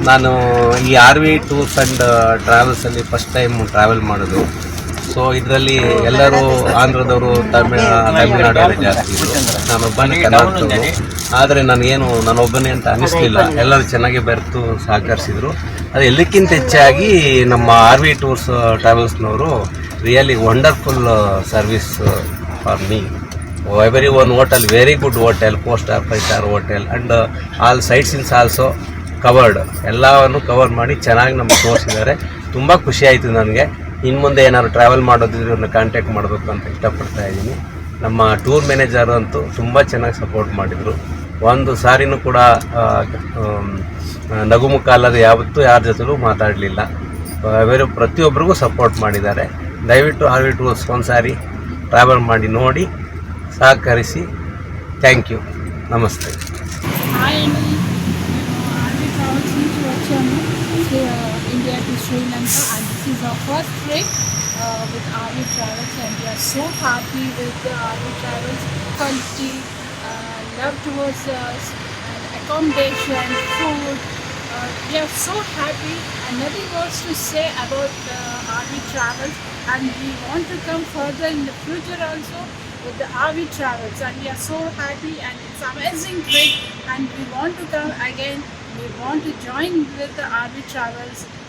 ನಾನು ಈ R V tours and ಟ್ರಾವೆಲ್ಸಲ್ಲಿ ಫಸ್ಟ್ ಟೈಮ್ ಟ್ರಾವೆಲ್ ಮಾಡೋದು. ಸೊ ಇದರಲ್ಲಿ ಎಲ್ಲರೂ ಆಂಧ್ರದವರು, ತಮಿಳ್ನಾಡವರು ಜಾಸ್ತಿ ಇದ್ದರು. ನಾನೊಬ್ಬನೇ ಕರ್ನಾಟಕದವರು. ಆದರೆ ನಾನೊಬ್ಬನೇ ಅಂತ ಅನ್ನಿಸ್ಲಿಲ್ಲ. ಎಲ್ಲರೂ ಚೆನ್ನಾಗಿ ಬೆರೆತು ಸಹಕರಿಸಿದರು. ಅದು ಎಲ್ಲಕ್ಕಿಂತ ಹೆಚ್ಚಾಗಿ ನಮ್ಮ ಆರ್ ವಿ ಟೂರ್ಸ್ ಟ್ರಾವೆಲ್ಸ್ನವರು really wonderful service for me. Every one hotel, very good hotel, 4 star 5 star hotel and all sight seens also covered. ಎಲ್ಲವನ್ನು ಕವರ್ ಮಾಡಿ ಚೆನ್ನಾಗಿ ನಮಗೆ ತೋರಿಸಿದ್ದಾರೆ. ತುಂಬ ಖುಷಿ ಆಯಿತು ನನಗೆ. ಇನ್ನು ಮುಂದೆ ಏನಾದ್ರು ಟ್ರಾವೆಲ್ ಮಾಡೋದಿದ್ರೆ ಇವ್ರನ್ನ ಕಾಂಟ್ಯಾಕ್ಟ್ ಮಾಡಬೇಕು ಅಂತ ಇಷ್ಟಪಡ್ತಾ ಇದ್ದೀನಿ. ನಮ್ಮ ಟೂರ್ ಮ್ಯಾನೇಜರ್ ಅಂತೂ ತುಂಬ ಚೆನ್ನಾಗಿ ಸಪೋರ್ಟ್ ಮಾಡಿದರು. ಒಂದು ಸಾರಿನೂ ಕೂಡ ನಗುಮುಖ ಅಲ್ಲದೆ ಯಾವತ್ತೂ ಯಾರ ಜೊತೆಲೂ ಮಾತಾಡಲಿಲ್ಲ. ಪ್ರತಿಯೊಬ್ಬರಿಗೂ ಸಪೋರ್ಟ್ ಮಾಡಿದ್ದಾರೆ. ದಯವಿಟ್ಟು ಆರ್ ವಿ ಟೂರ್ಸ್ ಒಂದು ಸಾರಿ ಟ್ರಾವೆಲ್ ಮಾಡಿ ನೋಡಿ, ಸಹಕರಿಸಿ. Thank you. ನಮಸ್ತೆ. హాయ్ అండి, మేము ఆర్మీ ట్రావెల్స్ నుంచి వచ్చాము India to Sri Lanka and this is our first trip with army travels and we are so happy with the army travels quality, love towards us and accommodation, food. We are so happy and nothing else to say about army travels, and we want to come further in the future also with the RV travels, and we are so happy and it's amazing trip and we want to come again. We want to join with the RV travels